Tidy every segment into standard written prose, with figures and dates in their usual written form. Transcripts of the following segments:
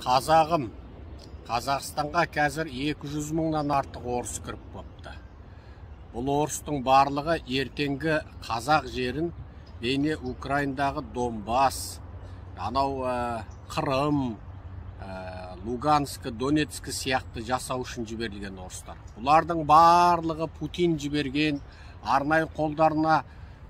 Қазағым, Қазақстанға қазір 200 мыңнан артық орыс кіріп қопты. Бұл орыстың барлығы ертеңгі қазақ жерін бейне Украинадағы Донбасс, анау Қырым, Луганск, Донецк сияқты жасау үшін жіберілген орыстар. Бұлардың барлығы Путин жіберген, арнайы қолдарына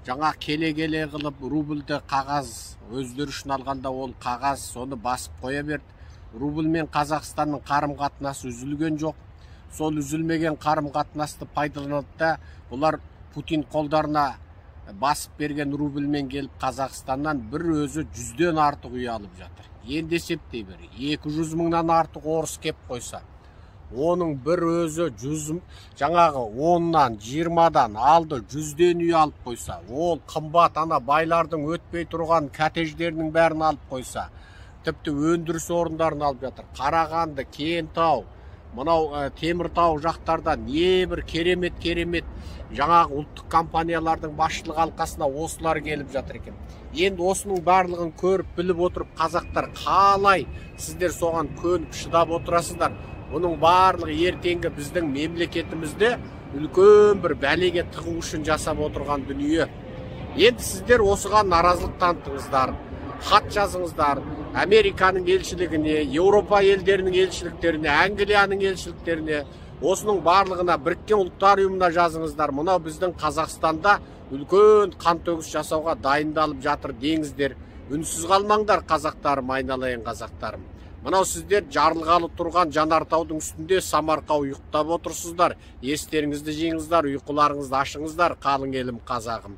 жаңа келе-келе қылып рубльді қағаз өздері үшін алғанда ол қағаз соны басып қоя берді. Рубль мен Қазақстанның қарым-қатынасы үзілген жоқ. Сол үзілмеген қарым-қатынасты пайдаланды да бұлар Путин қолдарына басып берген рубльмен келіп Қазақстаннан бір өзі 100-ден артық үй алып жатыр. Енді есептей бер, 200 мыңнан артық орыс кеп қойса, оның бір өзі 100 жаңағы 10-нан 20-дан алды 100-ден үй алып қойса, ол қымбат ана байлардың өтпей тұрған коттедждерінің бәрін алып қойса, тіпті өндіріс орындарын алып жатыр. Қарағанды, Кентау, мынау Теміртау жақтарда небір керемет жаңағы ұлттық компаниялардың басшылық алқасына осылар келіп жатыр екен. Енді осының барлығын көріп біліп отырып қазақтар қалай сіздер соған көніп шыдап отырасыздар. Бұның барлығы ертеңгі біздің мемлекетімізде үлкен бір бәлеге тығу үшін жасап отырған дүние. Енді сіздер осыған наразылық танытыңыздар, хат жазыңыздар, Американың елшілігіне, Еуропа елдерінің елшіліктеріне, Англияның елшіліктеріне, осының барлығына Біріккен Ұлттар ұйымына жазыңыздар. Мынау біздің Қазақстанда үлкен қантөгіс жасауға дайындалып жатыр деңіздер. Үнсіз қалмаңдар қазақтарым, айналайын қазақтарым. Мынау сіздер жарылғалы тұрған Жанартаудың үстінде самарқау ұйықтап отырсыздар. Естеріңізді жеңіздар, ұйқыларыңызды ашыңыздар, қалың елім қазағым.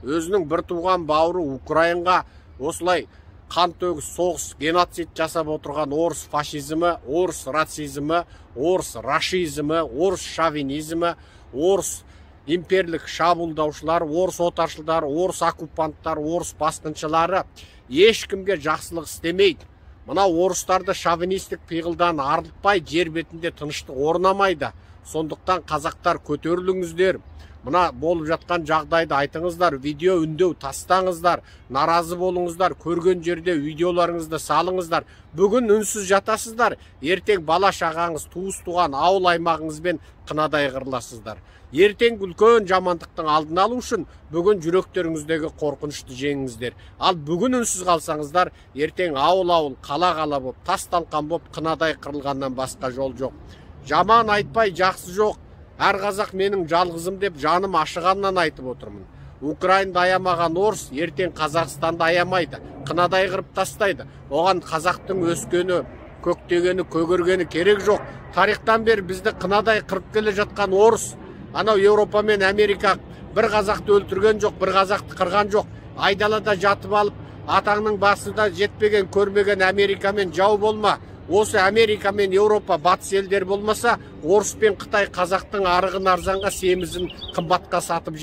Өзінің бір туған бауыры Украинға осылай қантөгіс соғыс, геноцид жасап отырған орыс фашизмі, орыс расизмі, орыс рашизмі, орыс шовинизмі, орыс имперлік шабуылдаушылар, орыс отаршылдар, орыс оккупанттар, орыс басқыншылары ешкімге жақсылық істемейді. Мына орыстарды шовинистік пиғылдан арылтпай жер бетінде тыныштық орнамайды. Сондықтан қазақтар көтеріліңіздер. Мына болып жатқан жағдайды айтыңыздар, видео үндеу тастаңыздар, наразы болыңыздар, көрген жерде видеоларыңызды салыңыздар. Бүгін үнсіз жатасыздар, ертең бала шағаңыз, туыс туған ауыл аймағыңызбен қынадай қырыласыздар. Ертең үлкен жамандықтың алдын алу үшін бүгін жүректеріңіздегі қорқынышты жеңіңіздер. Ал бүгін үнсіз қалсаңыздар, ертең ауыл-ауыл, қала-қала боп, тас-талқан боп қынадай қырылғаннан басқа жол жоқ. Жаман айтпай жақсы жоқ. Әр қазақ менің жалғызым деп жаным ашығаннан айтып отырмын. Украинды аямаған орыс ертең Қазақстанды аямайды, қынадай қырып тастайды. Оған қазақтың өскені, көктегені, көгергені керек жоқ. Тарихтан бері бізді қынадай қырып келе жатқан орыс, анау Еуропа мен Америка бір қазақты өлтірген жоқ, бір қазақты қырған жоқ. Айдалада жатып алып, атаңның басында жетпеген, көрмеген Америкамен жау болма. Осы Америка мен Еуропа батыс елдер болмаса, орыс пен Қытай қазақтың арығын арзанға, семізін қымбатқа сатып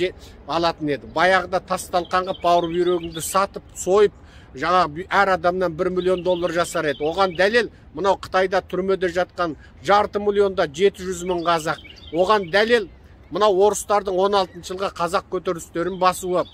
алатын еді. Баяғыда тас-талқанға бауыр бүйрегіңді сатып, сойып, жаңа әр адамнан $1 миллион жасар еді. Оған дәлел, мынау Қытайда түрмеде жатқан 500 миллионда 700 мың қазақ. Оған дәлел, мынау орыстардың 16 жылға қазақ көтерілістерін басуы,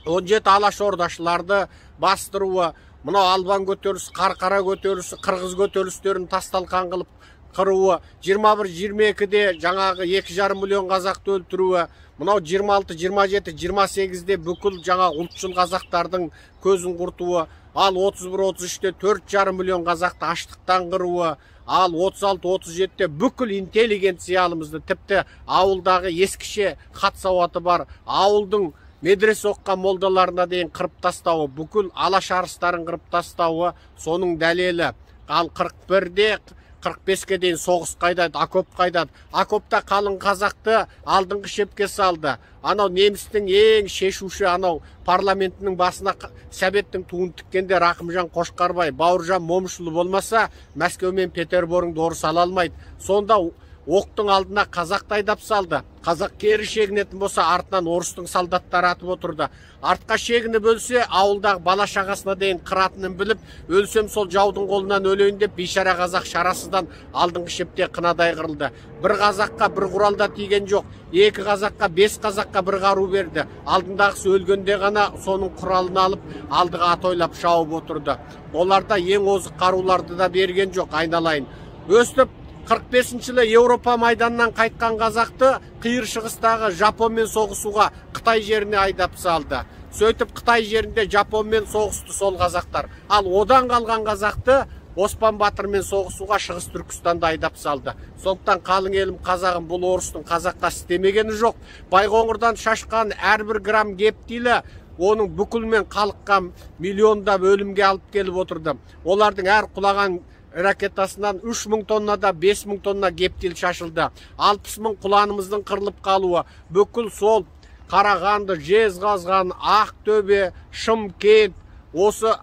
17 алаш ордашыларды бастыруы, мынау албан көтерілісі, қарқара көтерілісі, қырғыз көтерілістерін тасталқан қылып қыруы, 21-22-де жаңағы 2,5 миллион қазақты өлтіруі, мынау 26, 27, 28-де бүкіл жаңа ұлтшыл қазақтардың көзін құртуы, ал 31-33-де 4,5 миллион қазақты аштықтан қыруы, ал 36-37-де бүкіл интеллигенциялымызды, тіпті ауылдағы ескіше хат сауаты бар ауылдың медресе оққан молдаларына дейін қырып тастауы, бүкіл алаш арыстарын қырып тастауы соның дәлелі. Ал 41-де 45-ке дейін соғыс қайдады, окоп қайдады. Окопта қалың қазақты алдыңғы шепке салды. Анау немістің ең шешуші анау парламентінің басына Сәбеттің туын тіккенде Рақымжан Қошқарбай, Бауыржан Момышұлы болмаса, Мәскеу мен Петерборыңды орыс ала алмайды. Сонда оқтың алдына қазақты айдап салды. Қазақ кері шегінетін болса, артынан орыстың солдаттары атып отырды. Артқа шегініп өлсе, ауылдағы бала шағасына дейін қыратынын біліп, өлсем сол жаудың қолынан өлейін деп, бейшара қазақ шарасыздан алдыңғы шепте қынадай қырылды. Бір қазаққа бір құралда тиген жоқ, екі қазаққа, бес қазаққа бір қару берді. Алдындағысы өлгенде ғана соның құралын алып, алдыға ат ойлап шауып отырды. Оларда ең озық қаруларды да берген жоқ, айналайын. Өстіп 45 жылы Еуропа майданнан қайтқан қазақты қиыр шығыстағы Жапонмен соғысуға Қытай жеріне айдап салды. Сөйтіп Қытай жерінде Жапонмен соғысты сол қазақтар. Ал одан қалған қазақты Оспан Батырмен соғысуға Шығыс Түркістанда айдап салды. Сондықтан қалың елім қазағым, бұл орыстың қазаққа істемегені жоқ. Байқоңырдан шашқан әрбір грамм гептилі оның бүкілмен халыққа миллиондап өлімге алып келіп отырды. Олардың әр құлаған ракетасынан 3000 тоннада 5000 тонна гептил шашылды. 60.000 құланымыздың қырылып қалуы, бүкіл сол Қарағанды, Жезқазған, Ақтөбе, Шымкент, осы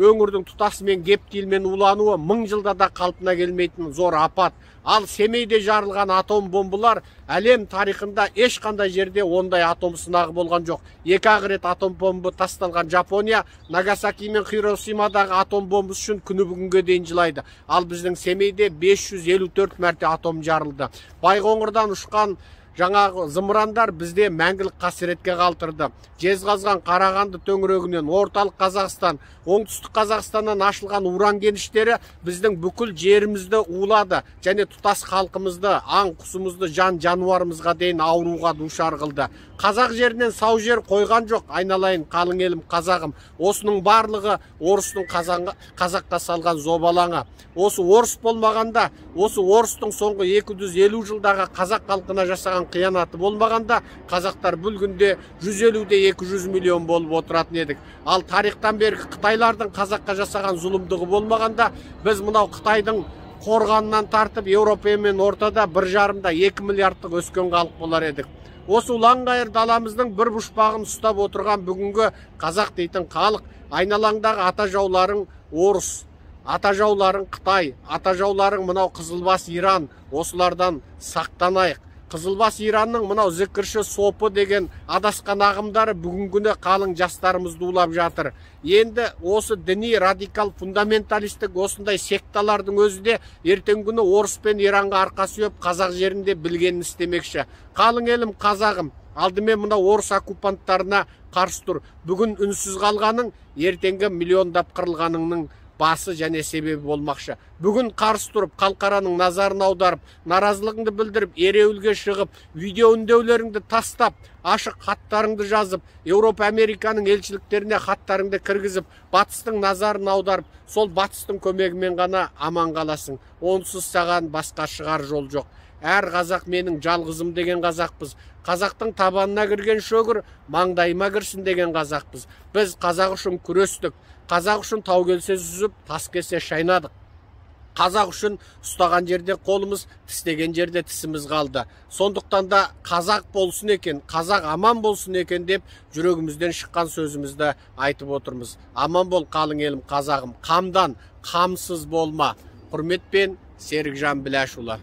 өңірдің тұтасымен гептилмен улануы 1000 жылда да қалпына келмейтін зор апат. Ал Семейде жарылған атом бомбалар әлем тарихында ешқандай жерде ондай атом сынағы болған жоқ. Екі рет атом бомба тасталған Жапония Нагасаки мен Хиросимадағы атом бомбасы үшін күні бүгінге дейін жылайды. Ал біздің Семейде 554 мәрте атом жарылды. Байқоңырдан ұшқан жаңағы зымырандар бізде мәңгілік қасіретке қалтырды. Жезқазған, Қарағанды төңірегінен орталық Қазақстан, оңтүстік Қазақстаннан ашылған уран кеніштері біздің бүкіл жерімізді улады және тұтас халқымызды, аң құсымызды, жан жануарымызға дейін ауруға душар қылды. Қазақ жерінен сау жер қойған жоқ, айналайын қалың елім қазағым. Осының барлығы орыстың қазаққа салған зобалаңы. Осы орыс болмағанда, осы орыстың соңғы 250 жылдағы қазақ халқына жасаған қиянаты болмағанда, қазақтар бұл күнде 150-де 200 миллион болып отыратын едік. Ал тарихтан бергі Қытайлардың қазаққа жасаған зұлымдығы болмағанда, біз мынау Қытайдың қорғанынан тартып, Еуропамен ортада 1,5-2 миллиардтық өскен халық болар едік. Осы ұланғайыр даламыздың бір бұшпағын ұстап отырған бүгінгі қазақ дейтін халық, айналаңдағы ата жауларың орыс, ата жауларың Қытай, ата жауларың мынау Қызылбас Иран, осылардан сақтанайық. Қызылбас Иранның мынау зікірші сопы деген адасқан ағымдары бүгінгіні қалың жастарымызды улап жатыр. Енді осы діни радикал фундаменталистік осындай секталардың өзі де ертең күні орыс пен Иранға арқа сүйеп қазақ жерінде білгенін істемекші. Қалың елім қазағым, алдымен мына орыс оккупанттарына қарсы тұр. Бүгін үнсіз қалғаның ертеңгі миллиондап қырылғаныңның басы және себебі болмақшы. Бүгін қарсы тұрып, қалқараның назарын аударып, наразылығыңды білдіріп, ереуілге шығып, видео үндеулеріңді тастап, ашық хаттарыңды жазып, Еуропа, Американың елшіліктеріне хаттарыңды кіргізіп, батыстың назарын аударып, сол батыстың көмегімен ғана аман қаласың. Онсыз саған басқа шығар жол жоқ. Әр қазақ менің жалғызым деген қазақпыз. Қазақтың табанына кірген шөгір маңдайыма кірсін деген қазақпыз. Біз қазақ үшін күрестік. Қазақ үшін тау келсе жүзіп, тас келсе шайнадық. Қазақ үшін ұстаған жерде қолымыз, тістеген жерде тісіміз қалды. Сондықтан да қазақ болсын екен, қазақ аман болсын екен деп жүрегімізден шыққан сөзімізді айтып отырмыз. Аман бол қалың елім қазағым, қамдан, қамсыз болма. Құрметпен Серікжан Біләшұлы.